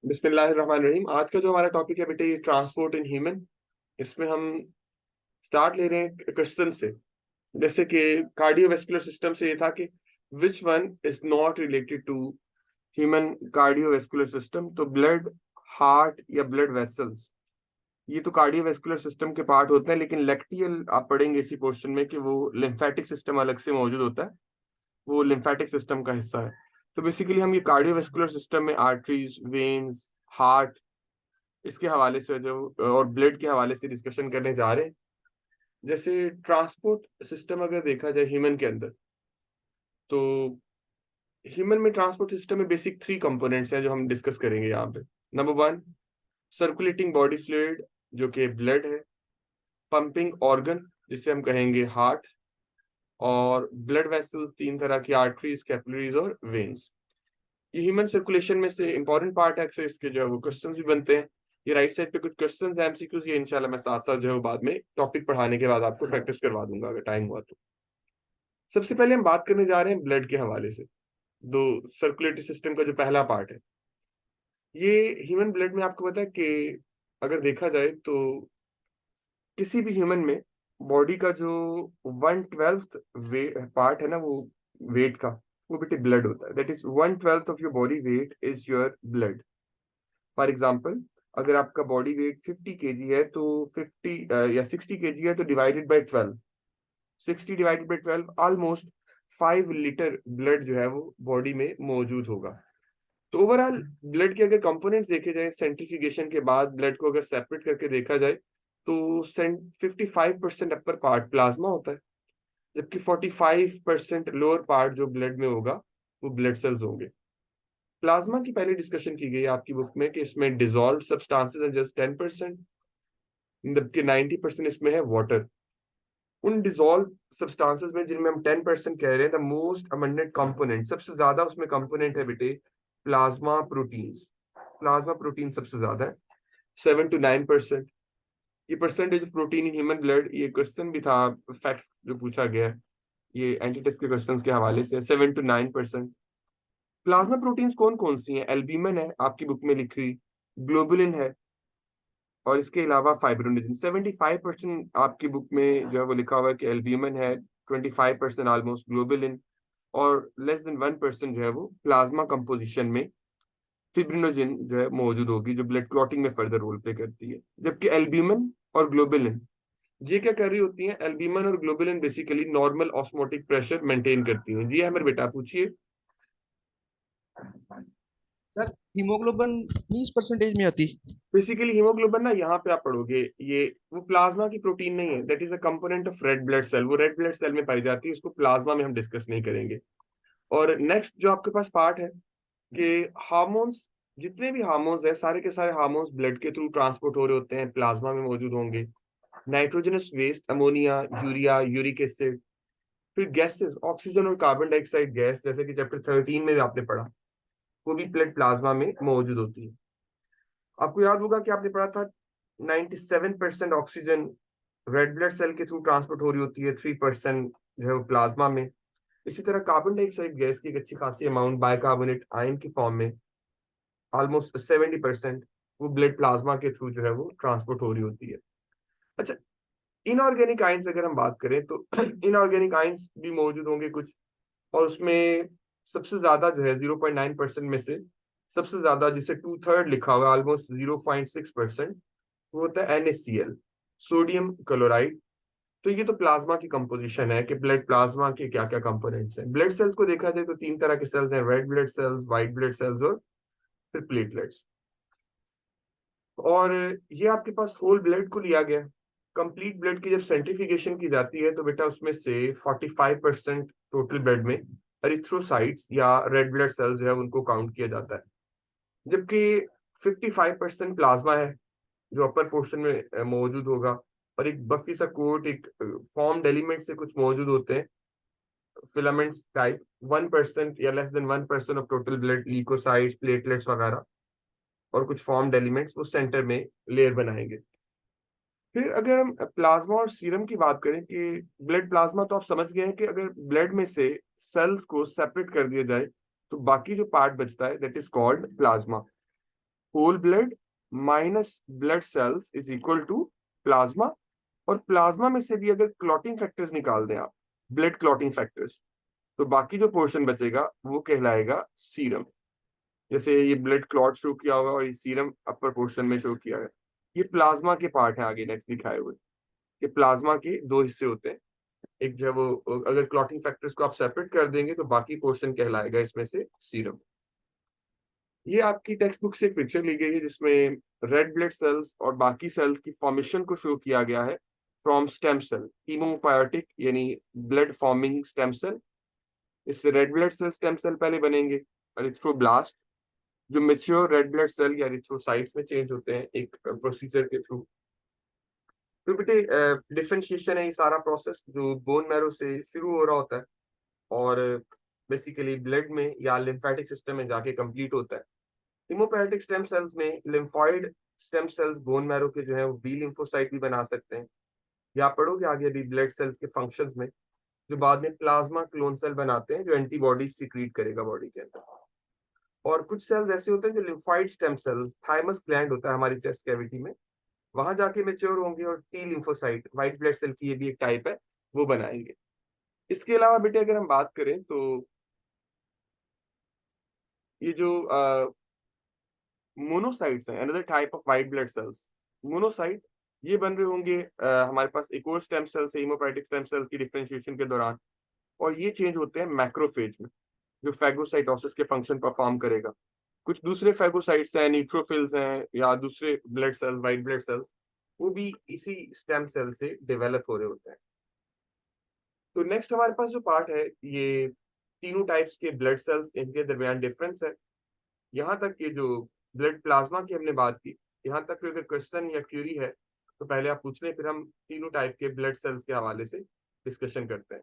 बिस्मिल्लाहिर्रहमानिर्रहीम। आज का जो हमारा टॉपिक है बेटे, ये ट्रांसपोर्ट इन ह्यूमन। इसमें हम स्टार्ट ले रहे हैं क्वेश्चन से। जैसे कि कार्डियोवेस्कुलर सिस्टम से ये था कि which one is not related to human cardiovascular system. तो ब्लड, हार्ट या ब्लड वेसल्स, ये तो कार्डियोवेस्कुलर सिस्टम के पार्ट होते हैं, लेकिन लैक्टियल आप पढ़ेंगे इसी पोर्शन में कि वो लिम्फेटिक सिस्टम अलग से मौजूद होता है, वो लिम्फेटिक सिस्टम का हिस्सा है। तो बेसिकली हम ये कार्डियोवेस्कुलर सिस्टम में आर्टरीज, वेन्स, हार्ट, इसके हवाले से जो और ब्लड के हवाले से डिस्कशन करने जा रहे हैं। जैसे ट्रांसपोर्ट सिस्टम अगर देखा जाए ह्यूमन के अंदर, तो ह्यूमन में ट्रांसपोर्ट सिस्टम में बेसिक थ्री कंपोनेंट्स हैं जो हम डिस्कस करेंगे यहाँ पे। Number one, circulating body fluid जो कि ब्लड है। पंपिंग ऑर्गन जिसे हम कहेंगे हार्ट। और ब्लड वेसल्स, तीन तरह की, आर्टरीज, कैपिलरीज और वेन्स। ये ह्यूमन सर्कुलेशन में से इंपॉर्टेंट पार्ट है। अक्सर इसके जो है वो क्वेश्चन भी बनते हैं। ये राइट साइड पे कुछ क्वेश्चन है एमसीक्यूज, ये इंशाल्लाह मैं साथ साथ जो है वो बाद में टॉपिक पढ़ाने के बाद आपको प्रैक्टिस करवा दूंगा अगर टाइम हुआ तो। सबसे पहले हम बात करने जा रहे हैं ब्लड के हवाले से। दो, सर्कुलेटरी सिस्टम का जो पहला पार्ट है, ये ह्यूमन ब्लड में आपको पता है कि अगर देखा जाए तो किसी भी ह्यूमन में बॉडी का जो 1/12 पार्ट है ना, वो वेट का, वो बेटे ब्लड होता है। That is 1/12 of your body weight is your blood. For example, अगर आपका बॉडी वेट 50 kg है तो 50 या 60 kg है तो divided by 12, 60 divided by 12, almost 5 litre blood जो है वो बॉडी में मौजूद होगा। तो ओवरऑल ब्लड के अगर कंपोनेंट्स देखे जाए, सेंट्रीफ्यूगेशन के बाद ब्लड को अगर सेपरेट करके देखा जाए तो 55% अपर पार्ट प्लाज्मा होता है, जबकि 45% लोअर पार्ट जो ब्लड में होगा वो ब्लड सेल्स होंगे। प्लाज्मा की पहले डिस्कशन की गई है आपकी बुक में कि इसमें डिजॉल्व सब्सटेंसेस है जस्ट 10%, जबकि 90% इसमें है वाटर। उन डिजॉल्व सब्सटेंसेस में जिनमें हम 10% कह रहे हैं, द मोस्ट अबंडेंट कंपोनेंट, सबसे ज्यादा उसमें कंपोनेंट है बेटे प्लाज्मा प्रोटीन्स। प्लाज्मा प्रोटीन सबसे ज्यादा है, 7 to 9%। ये percentage of protein in human blood, ये क्वेश्चन भी था, फैक्ट्स जो पूछा गया है ये एंटी टेस्ट के क्वेश्चंस के हवाले से, 7 to 9%। प्लाज्मा प्रोटीन्स कौन कौन सी हैं? एल्ब्यूमिन है आपकी बुक में लिखी, ग्लोबुलिन है, और इसके अलावा फाइब्रोनेजिन। 75% आपकी बुक में जो है वो लिखा हुआ है कि एल्ब्यूमिन है, 25% ऑलमोस्ट ग्लोबुलिन, और लेस देन 1% जो है वो प्लाज्मा कंपोजिशन में फिब्रिनोजिन जो है मौजूद होगी, जो ब्लड क्लॉटिंग में फर्दर रोल प्ले करती है। जबकि एल्ब्यूमिन और ग्लोबुलिन ये क्या कर रही होती हैं? एल्ब्यूमिन और globulin basically normal osmotic pressure maintain करती हैं। जी हमारे बेटा पूछिए। सर, हीमोग्लोबिन 20% में आती। बेसिकली हीमोग्लोबिन ना, यहाँ पे आप पढ़ोगे, ये वो प्लाज्मा की प्रोटीन नहीं है, that is a component of red blood cell. वो रेड ब्लड सेल में पाई जाती है, उसको प्लाज्मा में हम डिस्कस नहीं करेंगे। और नेक्स्ट जो आपके पास पार्ट है कि हार्मोन्स, जितने भी हार्मोन्स है सारे के सारे हार्मोन्स ब्लड के थ्रू ट्रांसपोर्ट हो रहे होते हैं, प्लाज्मा में मौजूद होंगे। Nitrogenous waste, ammonia, urea, uric acid, फिर गैसेस, ऑक्सीजन और कार्बन डाइऑक्साइड गैस, जैसे कि चैप्टर 13 में भी आपने पढ़ा, वो भी ब्लड प्लाज्मा में मौजूद होती है। आपको याद होगा कि आपने पढ़ा था 97% ऑक्सीजन रेड ब्लड सेल के थ्रू ट्रांसपोर्ट हो रही होती है, 3% जो है वो प्लाज्मा में। इसी तरह कार्बन डाइऑक्साइड गैस की एक अच्छी खासी अमाउंट बाइकार्बोनेट आयन की फॉर्म में, ऑलमोस्ट 70%, वो ब्लड प्लाज्मा के थ्रू जो है वो ट्रांसपोर्ट हो रही होती है। अच्छा, इनऑर्गेनिक आयंस अगर हम बात करें तो इनऑर्गेनिक आयंस भी मौजूद होंगे कुछ, और उसमें सबसे ज्यादा जो है 0.9% में से सबसे ज्यादा, जिसे 2/3 लिखा हुआ, ऑलमोस्ट 0.6%, वो होता है NaCl, सोडियम क्लोराइड। तो ये तो प्लाज्मा की कंपोजिशन है कि ब्लड प्लाज्मा के क्या क्या कंपोनेंट्स हैं। ब्लड सेल्स को देखा जाए तो तीन तरह के सेल्स हैं, red blood cells, white blood cells और फिर प्लेटलेट्स। और ये आपके पास होल ब्लड को लिया गया। कंप्लीट ब्लड की जब सेंट्रीफिकेशन की जाती है तो बेटा उसमें से 45% टोटल ब्लड में एरिथ्रोसाइट्स या रेड ब्लड सेल्स जो है उनको काउंट किया जाता है, जबकि 55% प्लाज्मा है जो अपर पोर्शन में मौजूद होगा, और एक बफी सा कोट, एक फॉर्म्ड एलिमेंट से कुछ मौजूद होते हैं, फिलामेंट्स टाइप। 1% या less than 1% of total blood, leukocytes, platelets वगैरह, और कुछ फॉर्म्ड एलिमेंट्स वो सेंटर में लेयर बनाएंगे। फिर अगर हम प्लाज्मा और सीरम की बात करें कि ब्लड प्लाज्मा, तो आप समझ गए हैं कि अगर ब्लड में से सेल्स को सेपरेट कर दिया जाए तो बाकी जो पार्ट बचता है that is called plasma. Whole blood minus blood cells is equal to plasma, और प्लाज्मा में से भी अगर क्लॉटिंग फैक्टर्स निकाल दें आप, ब्लड क्लॉटिंग फैक्टर्स, तो बाकी जो पोर्शन बचेगा वो कहलाएगा सीरम। जैसे ये ब्लड क्लॉट शो किया हुआ और ये सीरम अपर पोर्शन में शो किया है। ये प्लाज्मा के पार्ट है आगे नेक्स्ट दिखाए हुए। ये प्लाज्मा के दो हिस्से होते हैं, एक जो है वो अगर क्लॉटिंग फैक्टर्स को आप सेपरेट कर देंगे तो बाकी पोर्शन कहलाएगा इसमें से सीरम। ये आपकी टेक्स्ट बुक से एक पिक्चर ली गई है जिसमें रेड ब्लड सेल्स और बाकी सेल्स की फॉर्मेशन को शो किया गया है फ्रॉम स्टेम सेल, हीमोपायोटिक यानी ब्लड फॉर्मिंग स्टेम सेल। इससे red blood cell stem cell पहले बनेंगे एरिथ्रोब्लास्ट, जो मेच्योर रेड ब्लड सेल या एरिथ्रोसाइट्स में चेंज होते हैं एक प्रोसीजर के थ्रू। तो बेटे डिफरेंशिएशन है ये सारा प्रोसेस जो बोन मैरो से शुरू हो रहा होता है और बेसिकली ब्लड में या लिम्फेटिक सिस्टम में जाके कंप्लीट होता है। हिमोपैथिक स्टेम सेल्स में lymphoid stem cells bone marrow के जो है वो बी लिम्फोसाइट भी बना सकते हैं, या आप पढ़ोगे आगे अभी ब्लड सेल्स के फंक्शंस में, जो बाद में प्लाज्मा क्लोन सेल बनाते हैं जो एंटीबॉडीज सिक्रीट करेगा बॉडी के अंदर। और कुछ सेल्स ऐसे होते हैं जो lymphoid stem cells, thymus gland होता है हमारी चेस्ट कैविटी में, वहां जाके मेच्योर होंगे और T lymphocyte, white blood cell की ये भी एक टाइप है, वो बनाएंगे। इसके अलावा बेटे अगर हम बात करें तो ये जो मोनोसाइट्स हैं, another type of white blood cells, monocyte, ये बन रहे होंगे हमारे पास एक और स्टेम सेल से हीमोपैथिक स्टेम सेल्स की डिफरेंशिएशन के दौरान, और ये चेंज होते हैं मैक्रोफेज में, जो फैगोसाइटोसिस के फंक्शन परफॉर्म करेगा। कुछ दूसरे फैगोसाइट्स हैं, न्यूट्रोफिल्स हैं या दूसरे blood cells, white blood cells, वो भी इसी स्टेम सेल से डेवलप हो रहे होते हैं। तो नेक्स्ट हमारे पास जो पार्ट है, ये तीनों टाइप्स के ब्लड सेल्स, इनके दरमियान डिफरेंस है। यहाँ तक ये जो ब्लड प्लाज्मा की हमने बात की, यहाँ तक अगर क्वेश्चन या क्यूरी है तो पहले आप पूछ लें, फिर हम तीनों टाइप के ब्लड सेल्स के हवाले से डिस्कशन करते हैं।